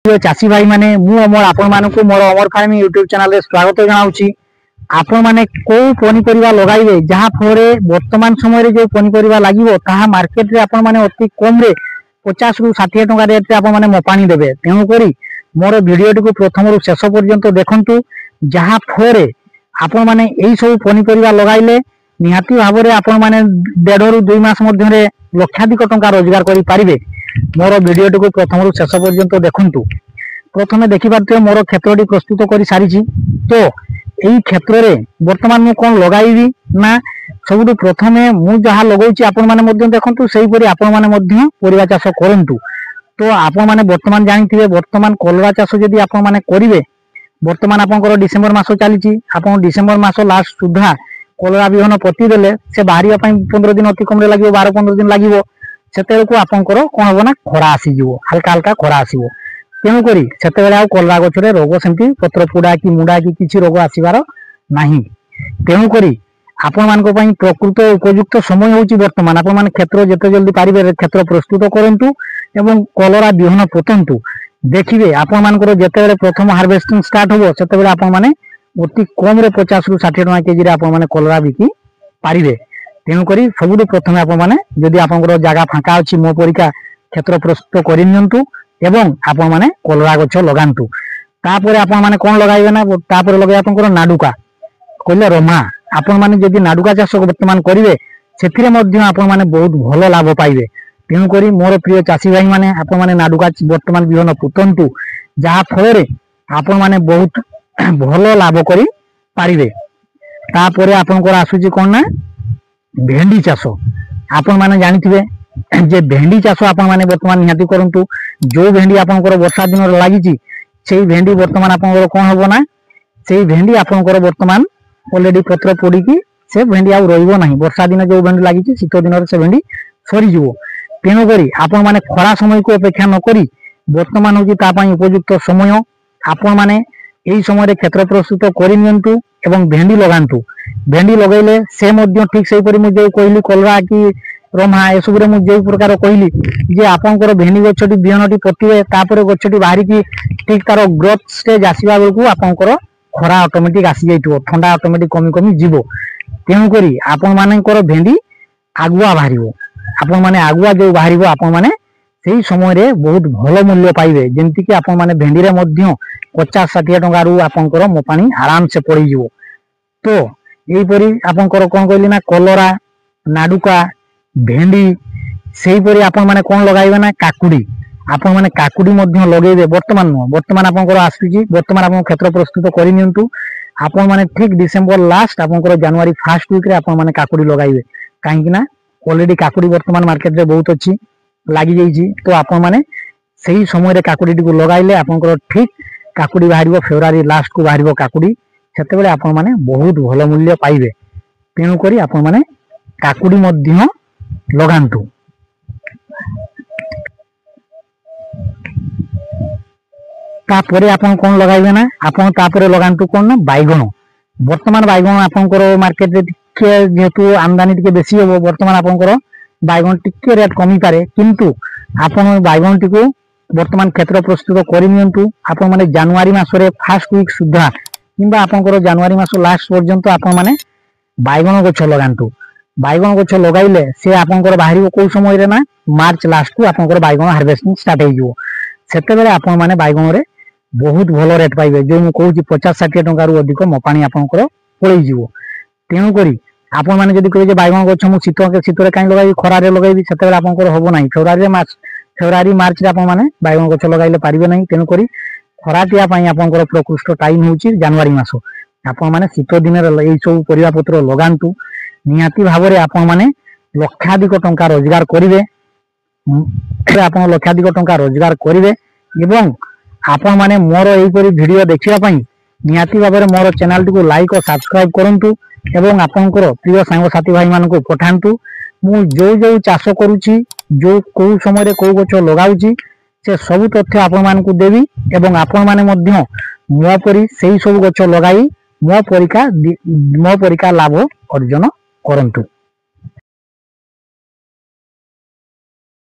प्रिय चाषी भाई माने मु अमर आपण मानकु मोर अमर फार्मिंग यूट्यूब चैनल रे स्वागत जनाउची। आपण माने को पनीपरिया लगाइबे जहा फरे वर्तमान समय रे जो पनीपरिया लागिवो ताहा मार्केट रे आपण माने अति कम रे 50 रु 60 टका रेट रे आपण माने मपानी देबे। तेनु करी मोर वीडियो को प्रथम रु शेष पर्यंत देखंतु जहा फरे आपण माने एई सब पनीपरिया लगाइले निहाती भाबरे आपण माने 1.5 रु 2 मास मध्य रे लक्षाधिक टका रोजगार करि पारिबे। मोर वीडियो को प्रथम रु शेष पर्यंत देखंतु। प्रथमे देखि पारथियो मोर क्षेत्रटी प्रस्तुत करि सारिछि। तो एई क्षेत्र रे वर्तमान मु कोन लगाइबी ना सबुठु प्रथमे मु जहा लगौछि आपण माने मध्य देखंतु सेही परि आपण माने मध्य परिवा चाष करंतु। तो आपण माने वर्तमान जानिथिबे वर्तमान कलरा चाष जदि आपण माने करिवे वर्तमान आपनकर डिसेंबर मास चलीछि। आपण डिसेंबर मास लास्ट सुधा कलरा बिहन पति देले से बाहरिया पई 15 दिन अति कम रे लागिवो 12-15 दिन लागिवो। सेतेको आपनकर कोन होबो ना खरा आसी जिवो हल्का हल्का खरा आसीवो। तेणु करी सेतेबेले आ कलरा गछरे रोग सेमति पत्र पुडा की मुडा की किछि रोग आसीबार नाही। तेणु करी आपण मानको पई प्रकृत उपयुक्त समय होउछि वर्तमान। आपण माने क्षेत्र जते जल्दी पारिबे क्षेत्र प्रस्तुत करंतु एवं कलरा बिहन पोतंतु। देखिबे आपण मानकर जतेबेले प्रथम हार्वेस्टिंग स्टार्ट होबो सेतेबेले आपण माने अति कम रे 50 रु 60 टका केजी रे आपण माने कलरा बिकी पारिबे। तेणु करी सबुठु प्रथमे आपण माने जदि आपनकर जागा फांका अछि मो परिका क्षेत्र प्रस्तुत करि नियंतु एवं आपण माने कलरा गछ लगांतु। तापरे आपण माने कोन लगाइबे ना तापरे लगाय आपनकर नाडुका कहले रमा। आपण माने जदि नाडुका चाष वर्तमान करिवे सेथिरे मध्ये आपण माने बहुत भलो लाभ पाइबे। तेणु करी मोर प्रिय चाषी भाई माने आपण माने नाडुका वर्तमान बिहन पुतंतु जहा फଳରେ आपण माने बहुत भलो लाभ करि पारिबे। तापरे आपनकर आसुची कोन ना भेंडी चाष। आपण माने जानिथिबे जे भेंडी चाष आपण माने वर्तमान निहाती करंतु। जो भेंडी आपनकर वर्षा दिन रे लागिची सेही भेंडी वर्तमान आपनकर कोन होबो ना सेही भेंडी आपनकर वर्तमान ऑलरेडी पत्र पड़ी की से भेंडी आ रहिबो नाही। वर्षा दिन जो भेंडी लागिची शीत दिन रे से भेंडी सरी जिवो। तेणु करी आपण माने खरा समय को अपेक्षा न करी वर्तमान होची ता पई उपयुक्त समय। आपण माने एई समय रे क्षेत्र प्रस्तुत करि नियंतु एवं भेंडी लगांतु। भेंडी लगाइले से मध्य ठीक सेही परि मु जे कहली कलरा की रमा ए सब रे मु जे प्रकार कहली जे आपनकर भेंडी गछटी बिहनटी पतिवे तापर गछटी बाहरी की ठीक तार ग्रोथ स्टेज आसीबा बेलकु आपनकर खरा ऑटोमेटिक आसी जाइतो ठंडा ऑटोमेटिक कमी कमी जीवो। तेणु करी आपण मानकर भेंडी आगुआ बाहरिबो। आपण माने आगुआ जो बाहरिबो आपण माने सेही समय रे बहुत भलो मूल्य पाइबे। जेंति कि आपण माने भेंडी रे मध्य 50-60 टका रु आपनकर मोपानी आराम से पड़ी जिवो। तो एई परी आपनकर कोन कहली ना कलरा नाडुका भेंडी सेही परी आपण माने कोन लगाइबे ना काकुडी। आपण माने काकुडी मध्य लगेइबे वर्तमान वर्तमान आपनकर आसुची वर्तमान आपण क्षेत्र प्रस्तुत करि नियंतु। आपण माने ठीक डिसेंबर लास्ट आपनकर जनवरी फर्स्ट वीक रे आपण माने काकुडी लगाइबे। काहे कि ना ऑलरेडी काकुडी वर्तमान मार्केट रे बहुत अछि लागि जाइछि। तो आपण माने सेही समय रे काकुडी को लगाइले आपनकर ठीक काकुडी बाहरिबो फेब्रुआरी लास्ट को बाहरिबो काकुडी। सेतेबेले आपण माने बहुत भलो मूल्य पाइबे। तेणु करी आपण माने काकुडी मध्य लगांतु। तापरे आपण कोन लगाइबे ना आपण तापरे लगांतु कोन ना बैगण। वर्तमान बैगण आपनकर मार्केट रे टिके जेतु आमदानी टिके बेसी होबो वर्तमान आपनकर बैगण टिके रेट कमी पारे किंतु आपण बैगण टिको वर्तमान क्षेत्र प्रस्तुत करि नियंतु। आपण माने जनवरी मास रे फर्स्ट वीक सुधा किंबा आपनकर जनवरी मास लास्ट पर्यंत आपण माने बैगण गछ लगांतु। बैगण गछ लगाइले से आपनकर बाहरी को समय रे ना मार्च लास्ट को आपनकर बैगण हार्वेस्टिंग स्टार्ट हो जिवो। सेतेबेले आपण माने बैगण रे बहुत भलो रेट पाइबे। जो मु कहूची 50-60 टका रु अधिक मपानी आपनकर पळै जिवो। तेणु करी आपण माने जदि कहे जे बैगण गछ मु शीत रे काई लगाइबी खरा रे लगाइबी सेतेबेले आपनकर होबो नाही। फेब्रुआरी मार्च रे आपण माने बैगण गछ लगाइले पारिबे नाही। तेणु करी खराटिया पई आपनकर प्रकृष्ट टाइम होउची जनवरी मास। आपण माने शीत दिन रे एई सब परिवा पत्र लगांतु। निहाती भाबरे आपण माने लक्षाधिक टंका रोजगार करिवे। आपण लक्षाधिक टंका रोजगार करिवे एवं आपण माने मोर एई परि वीडियो देखिबा पई निहाती भाबरे मोर चैनल टी को लाइक और सब्सक्राइब करंतु एवं आपनकर प्रिय सांग साथी भाई मानको पठांतु। मु जो जो चाष करूची जो को समय रे को गछ लगाउची से सब तथ्य आपण मानको देबी एवं आपण माने मध्य मो परि सेही सब गछ लगाई मो परिका लाभ अर्जन करंतु।